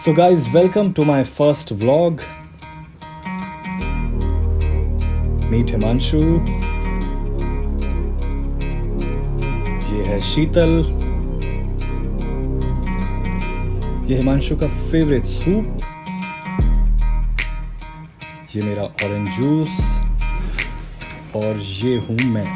So, guys, welcome to my first vlog. Meet Himanshu. ये है शीतल. ये हिमांशु का फेवरेट सूप. ये मेरा ऑरेंज जूस. और ये हूँ मैं.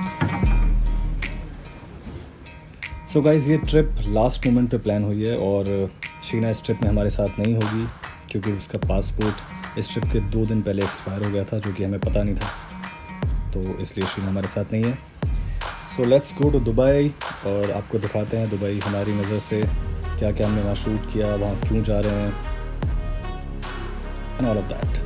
सो गाइज, ये ट्रिप लास्ट मोमेंट पे प्लान हुई है और शीना इस ट्रिप में हमारे साथ नहीं होगी क्योंकि उसका पासपोर्ट इस ट्रिप के 2 दिन पहले एक्सपायर हो गया था, जो कि हमें पता नहीं था. तो इसलिए शीना हमारे साथ नहीं है. So let's go to Dubai और आपको दिखाते हैं दुबई हमारी नज़र से क्या क्या हमने वहाँ शूट किया, वहाँ क्यों जा रहे हैं, and all of that.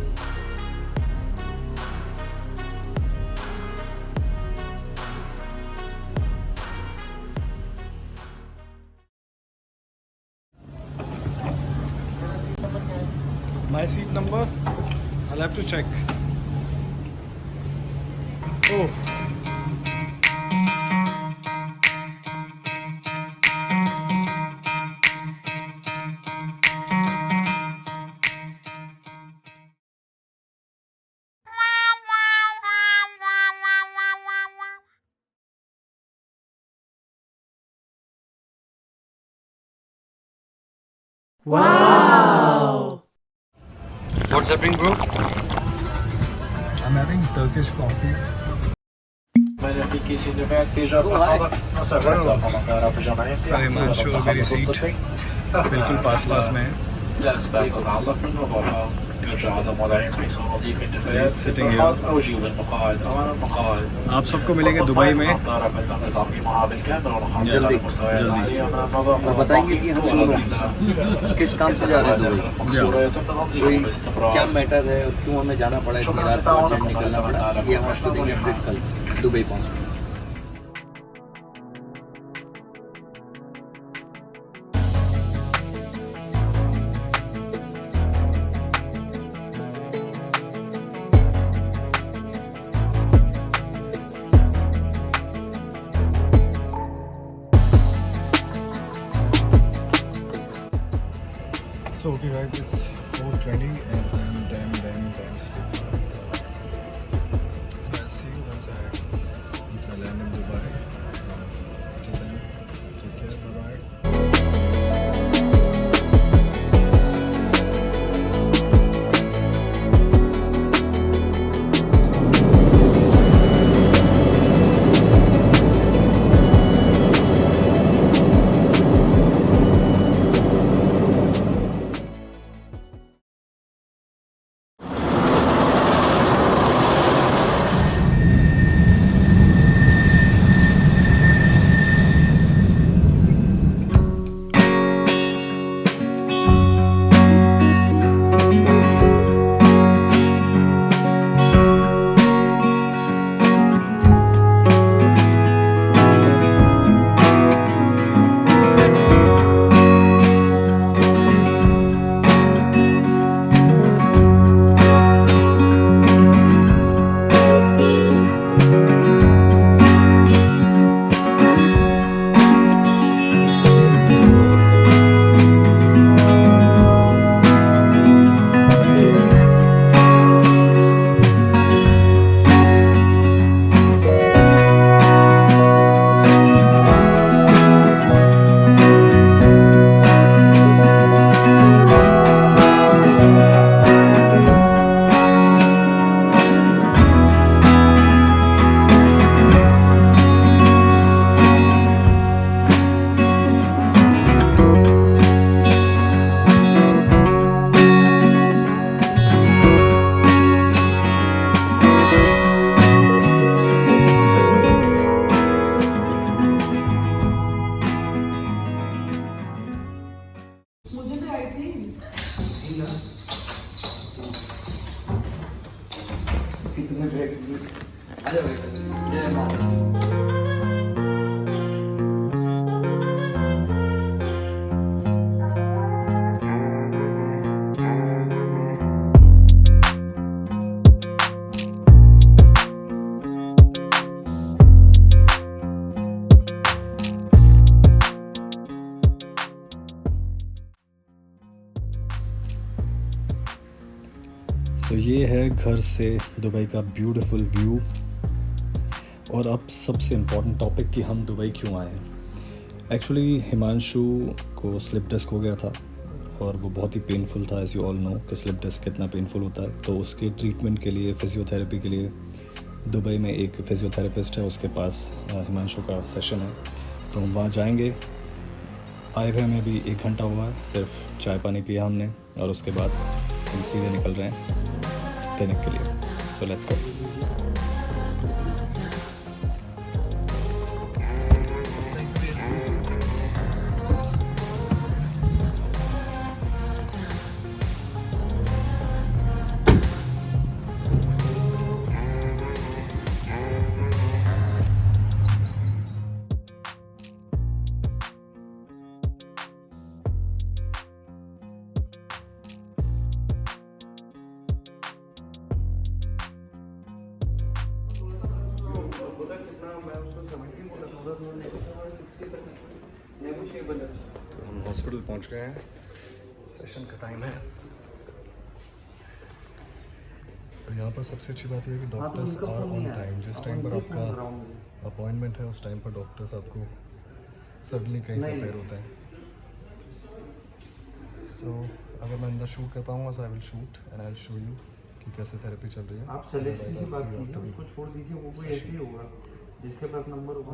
My seat number? I'll have to check. Oh. Wow! What's happening, bro? I'm having Turkish coffee. So Himanshu मेरी सीट बिल्कुल पास में है. Sitting here. आप सबको मिलेंगे दुबई में जल्दी और बताएंगे कि हम दोनों किस काम से जा रहे हैं दुबई, कोई क्या मैटर है और क्यों हमें जाना पड़ा, इतनी रात को अर्जेंट निकलना पड़ा, ये हम आपको देंगे अपडेट कल दुबई पहुँच. So okay guys, it's 4:20 and I'm damn sleepy. So I'll see you once I land in Dubai. Till then, take care, bye bye. तो ये है घर से दुबई का ब्यूटीफुल व्यू। और अब सबसे इम्पॉर्टेंट टॉपिक कि हम दुबई क्यों आए हैं। एक्चुअली हिमांशु को स्लिप डिस्क हो गया था और वो बहुत ही पेनफुल था, एज़ यू ऑल नो कि स्लिप डिस्क कितना पेनफुल होता है। तो उसके ट्रीटमेंट के लिए, फिज़ियोथेरेपी के लिए दुबई में एक फिज़ियोथेरेपिस्ट है, उसके पास हिमांशु का सेशन है, तो हम वहाँ जाएंगे। आए हुए हमें भी 1 घंटा हुआ है, सिर्फ चाय पानी पिया हमने और उसके बाद हम सीधे निकल रहे हैं क्लिनिक के लिए। सो लेट्स गो। तो हम हॉस्पिटल पहुंच गए हैं, सेशन का टाइम है। और यहाँ पर सबसे अच्छी बात यह है कि डॉक्टर्स आर ऑन टाइम। जिस टाइम पर आपका अपॉइंटमेंट है उस टाइम पर डॉक्टर्स आपको सडनली कहीं से अपेयर होते हैं। सो अगर मैं अंदर शूट कर पाऊँगा so I will shoot and I will show you कि कैसे थेरेपी चल रही है। आप सिलेक्शन की बात कीजिए, उसको छोड़ दीजिए, वो कोई ऐसे ही होगा जिसके पास नंबर होगा।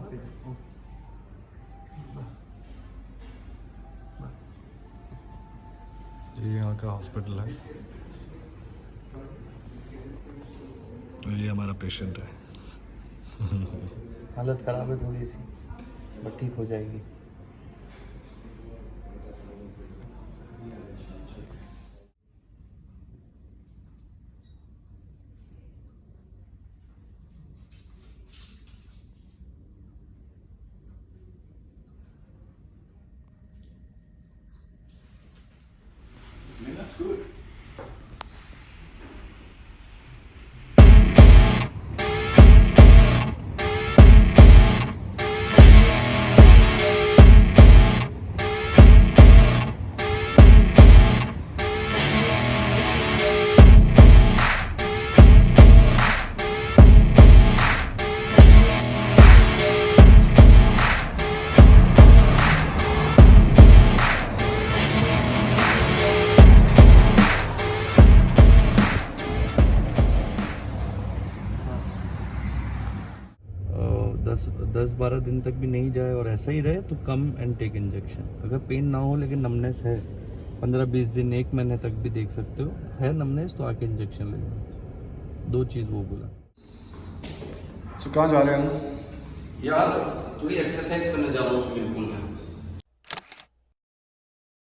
ये यहाँ का हॉस्पिटल है और ये हमारा पेशेंट है। हालत ख़राब है थोड़ी सी, बट ठीक हो जाएगी। दस 12 दिन तक भी नहीं जाए और ऐसा ही रहे तो कम एंड टेक इंजेक्शन। अगर पेन ना हो लेकिन नमनेस है 15-20 दिन 1 महीने तक भी देख सकते हो, है नमनेस तो आके इंजेक्शन ले लो। 2 चीज़ वो बोला। सो कहाँ जा रहे हैं हम? यार थोड़ी एक्सरसाइज करने जा रहा हूँ स्विमिंग पूल में।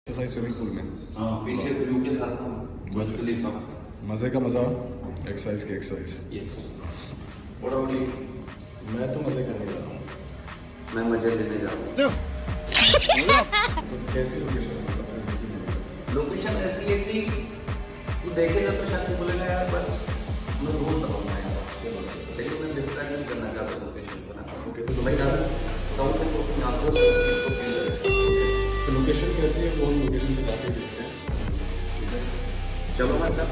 एक्सरसाइज स्विमिंग पूल में? हाँ, पीछे व्यू के साथ ना बुर्ज खलीफा। मज़े का मज़ा, एक्सरसाइज की exercise. Yes. What about you? मैं तो मज़े करने जा रहा हूँ। मैं मजे लेने जा रहा हूँ। तो कैसी लोकेशन है? लोकेशन ऐसी है कि तू देखेगा तो शायद तू बोलेगा यार बस मैं रोज आऊँगा यार, लेकिन मैं डिस्ट्रैक्ट नहीं करना चाहता लोकेशन को ना। ओके, तो मैं ज़्यादा कहूँ तो अपनी आंखों से इसको फील करें। तो लोकेशन कैसी है वो हम लोकेशन पे जाके देखते हैं, ठीक है? चलो ना चल।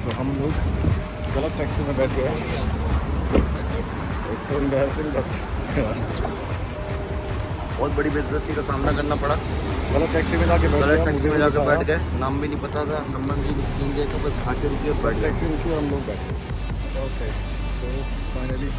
तो हम लोग गलत टैक्सी में बैठ गए। इट्स सो एम्बैरेसिंग बट बहुत बड़ी बेइज्जती का सामना करना पड़ा। गलत टैक्सी में जाके बैठ गलत गए। टैक्सी में जाकर बैठ गए, नाम भी नहीं पता था, नंबर भी नहीं गए, तो बस आके रुके और बैठ बस गए। टैक्सी रुकी और हम लोग बैठे। Okay, so finally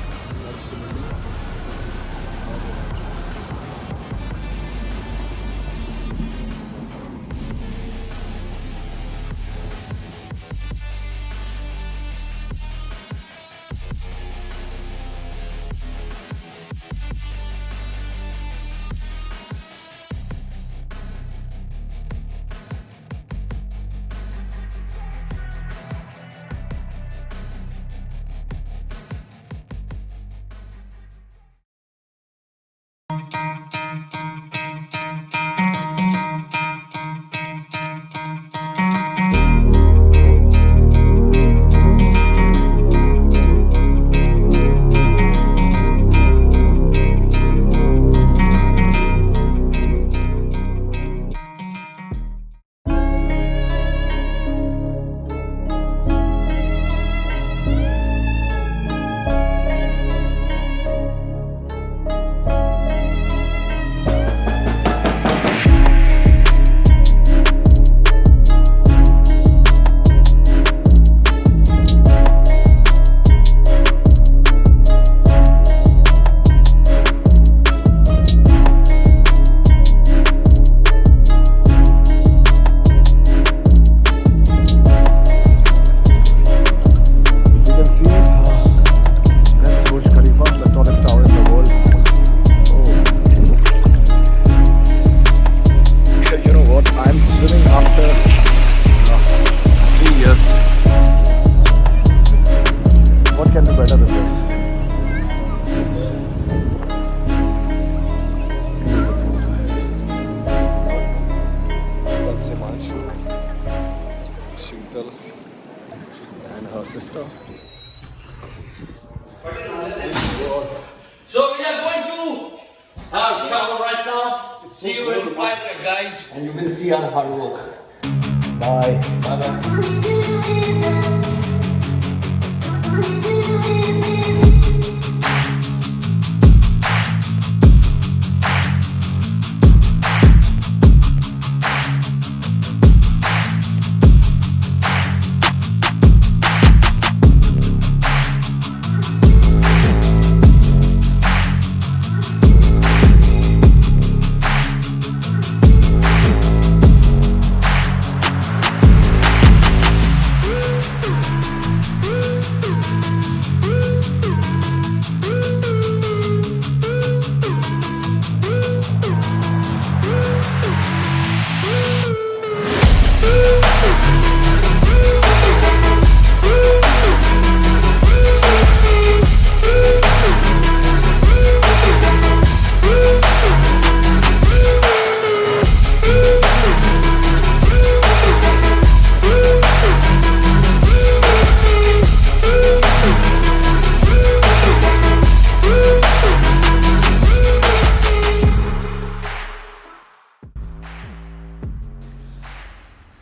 sister. So we are going to have shower right now. See you in 5 minutes, guys. And you will see our hard work. Bye. Bye-bye.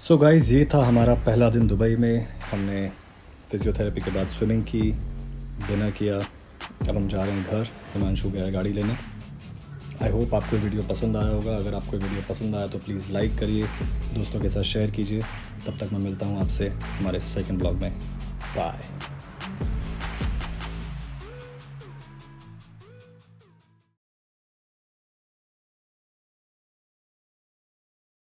So guys, ये था हमारा पहला दिन दुबई में। हमने फिज़ियोथेरेपी के बाद swimming की, डिनर किया। अब हम जा रहे हैं घर। हिमांशु गया गाड़ी लेने। आई होप आपको वीडियो पसंद आया होगा। अगर आपको वीडियो पसंद आया तो प्लीज़ लाइक करिए, दोस्तों के साथ शेयर कीजिए। तब तक मैं मिलता हूँ आपसे हमारे सेकंड ब्लॉग में। बाय।